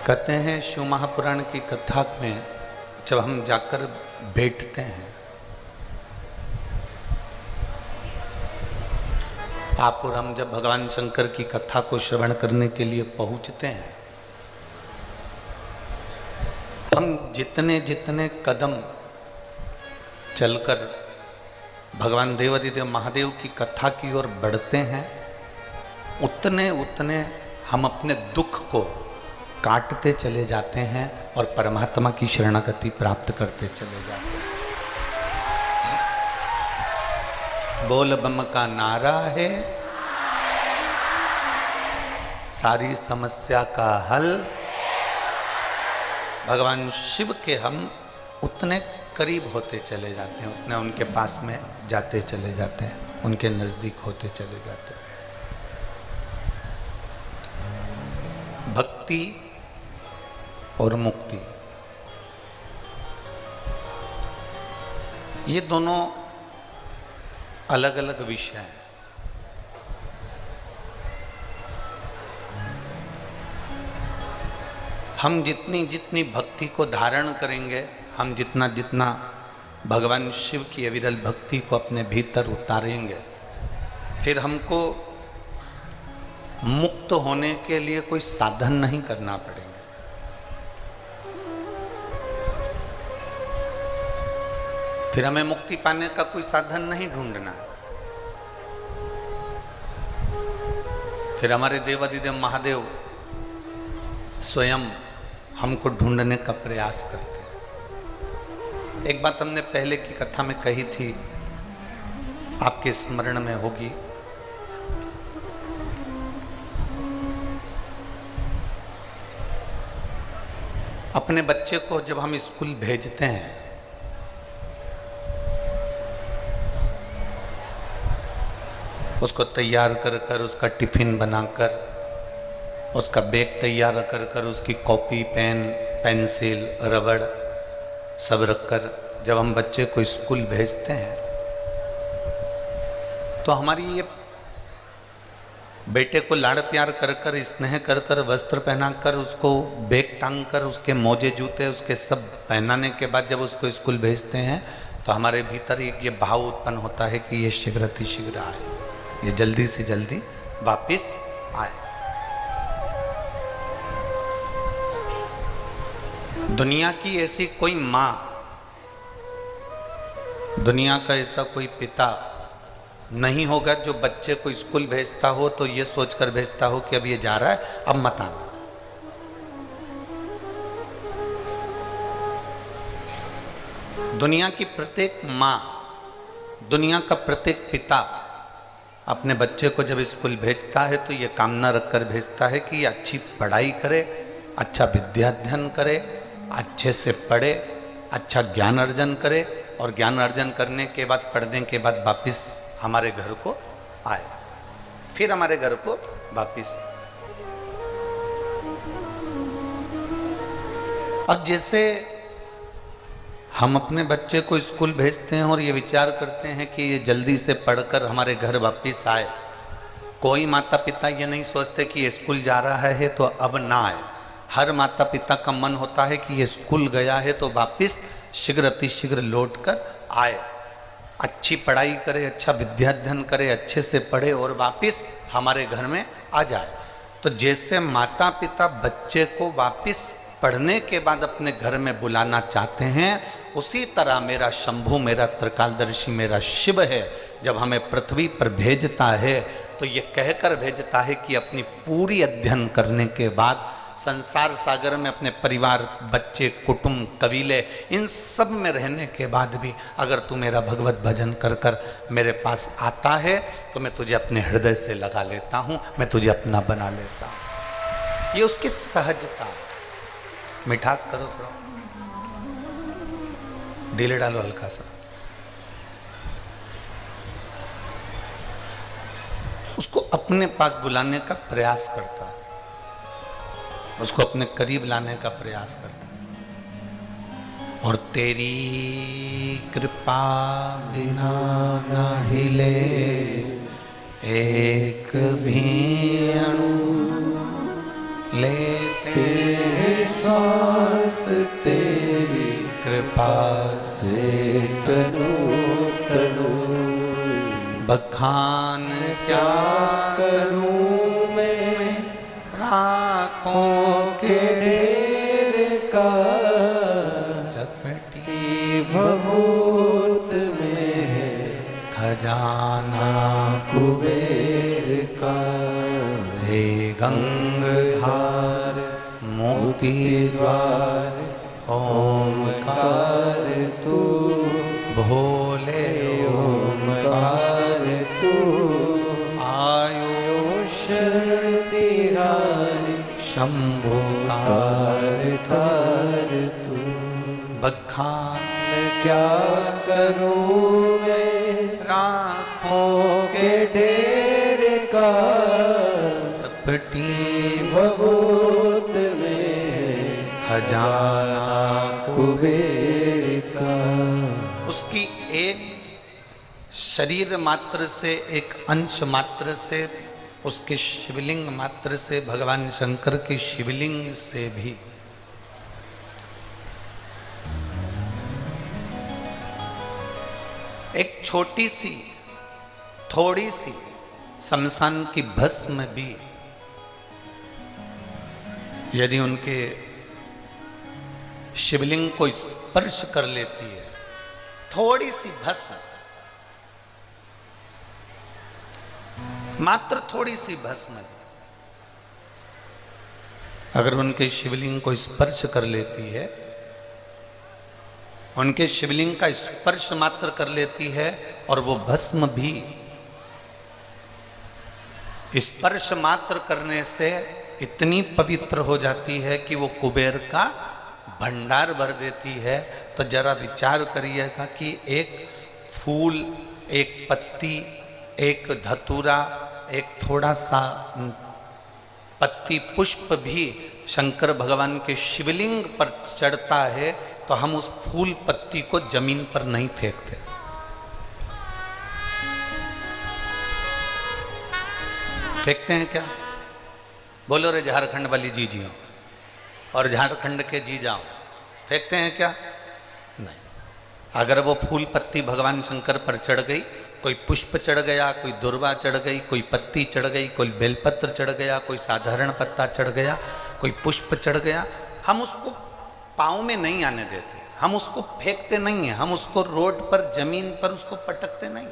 कहते हैं शिव महापुराण की कथा में जब हम जाकर बैठते हैं, आप और हम जब भगवान शंकर की कथा को श्रवण करने के लिए पहुंचते हैं, हम जितने जितने कदम चलकर भगवान देवादिदेव महादेव की कथा की ओर बढ़ते हैं, उतने उतने हम अपने दुख को काटते चले जाते हैं और परमात्मा की शरणागति प्राप्त करते चले जाते हैं। बोल बम का नारा है, सारी समस्या का हल। भगवान शिव के हम उतने करीब होते चले जाते हैं, उतने उनके पास में जाते चले जाते हैं, उनके नजदीक होते चले जाते हैं। भक्ति और मुक्ति, ये दोनों अलग अलग विषय हैं। हम जितनी जितनी भक्ति को धारण करेंगे, हम जितना जितना भगवान शिव की अविरल भक्ति को अपने भीतर उतारेंगे, फिर हमको मुक्त होने के लिए कोई साधन नहीं करना पड़ेगा। फिर हमें मुक्ति पाने का कोई साधन नहीं ढूंढना है। फिर हमारे देवादिदेव महादेव स्वयं हमको ढूंढने का प्रयास करते हैं। एक बात हमने पहले की कथा में कही थी, आपके स्मरण में होगी। अपने बच्चे को जब हम स्कूल भेजते हैं, उसको तैयार कर कर, उसका टिफिन बनाकर, उसका बैग तैयार कर कर, उसकी कॉपी, पेन, पेंसिल, रबड़ सब रखकर जब हम बच्चे को स्कूल भेजते हैं, तो हमारी ये बेटे को लाड़ प्यार कर कर, स्नेह कर कर, वस्त्र पहना कर, उसको बैग टांग कर, उसके मोजे जूते उसके सब पहनाने के बाद जब उसको स्कूल भेजते हैं, तो हमारे भीतर ये भाव उत्पन्न होता है कि ये शीघ्र अतिशीघ्र आए, ये जल्दी से जल्दी वापिस आए। दुनिया की ऐसी कोई माँ, दुनिया का ऐसा कोई पिता नहीं होगा जो बच्चे को स्कूल भेजता हो तो ये सोचकर भेजता हो कि अब ये जा रहा है, अब मत आना। दुनिया की प्रत्येक माँ, दुनिया का प्रत्येक पिता अपने बच्चे को जब स्कूल भेजता है तो ये कामना रखकर भेजता है कि ये अच्छी पढ़ाई करे, अच्छा विद्याध्ययन करे, अच्छे से पढ़े, अच्छा ज्ञान अर्जन करे, और ज्ञान अर्जन करने के बाद, पढ़ने के बाद वापिस हमारे घर को आए, फिर हमारे घर को वापिस। अब जैसे हम अपने बच्चे को स्कूल भेजते हैं और ये विचार करते हैं कि ये जल्दी से पढ़कर हमारे घर वापिस आए, कोई माता पिता ये नहीं सोचते कि ये स्कूल जा रहा है तो अब ना आए। हर माता पिता का मन होता है कि ये स्कूल गया है तो वापिस शीघ्र अतिशीघ्र लौट कर आए, अच्छी पढ़ाई करे, अच्छा विद्याध्ययन करे, अच्छे से पढ़े और वापिस हमारे घर में आ जाए। तो जैसे माता पिता बच्चे को वापिस पढ़ने के बाद अपने घर में बुलाना चाहते हैं, उसी तरह मेरा शंभु, मेरा त्रिकालदर्शी, मेरा शिव है, जब हमें पृथ्वी पर भेजता है तो ये कहकर भेजता है कि अपनी पूरी अध्ययन करने के बाद संसार सागर में अपने परिवार, बच्चे, कुटुंब, कबीले, इन सब में रहने के बाद भी अगर तू मेरा भगवत भजन कर कर मेरे पास आता है तो मैं तुझे अपने हृदय से लगा लेता हूँ, मैं तुझे अपना बना लेता हूँ। ये उसकी सहजता। मिठास करो थोड़ा, ढीले डालो हल्का सा। उसको अपने पास बुलाने का प्रयास करता है, उसको अपने करीब लाने का प्रयास करता है। और तेरी कृपा बिना न हिले एक भी अणु लेते विश्वास तेरी कृपा से करूं तरूं। बखान क्या करूं मैं राखों के ढेर का, चपटी भभूत में है खजाना कुबेर का। हे गंगाधार मुक्ति द्वार ओमकार तू भोले ओमकार तू। आयुष शरण तिहारी शंभु कार तू। बखान क्या करूं मैं राखों के ढेर का, चपटी भभूत में खजाना कुबेर का। उसकी एक शरीर मात्र से, एक अंश मात्र से, उसके शिवलिंग मात्र से, भगवान शंकर के शिवलिंग से भी एक छोटी सी, थोड़ी सी शमशान की भस्म भी यदि उनके शिवलिंग को स्पर्श कर लेती है, थोड़ी सी भस्म, मात्र थोड़ी सी भस्म अगर उनके शिवलिंग को स्पर्श कर लेती है, उनके शिवलिंग का स्पर्श मात्र कर लेती है, और वो भस्म भी स्पर्श मात्र करने से इतनी पवित्र हो जाती है कि वो कुबेर का भंडार भर देती है। तो जरा विचार करिएगा कि एक फूल, एक पत्ती, एक धतूरा, एक थोड़ा सा पत्ती पुष्प भी शंकर भगवान के शिवलिंग पर चढ़ता है तो हम उस फूल पत्ती को जमीन पर नहीं फेंकते। फेंकते हैं क्या? बोलो रे झारखंड वाली जी जियो और झारखंड के जी जाओ, फेंकते हैं क्या? नहीं। अगर वो फूल पत्ती भगवान शंकर पर चढ़ गई, कोई पुष्प चढ़ गया, कोई दुर्वा चढ़ गई, कोई पत्ती चढ़ गई, कोई बेलपत्र चढ़ गया, कोई साधारण पत्ता चढ़ गया, कोई पुष्प चढ़ गया, हम उसको पाँव में नहीं आने देते, हम उसको फेंकते नहीं हैं, हम उसको रोड पर, जमीन पर उसको पटकते नहीं।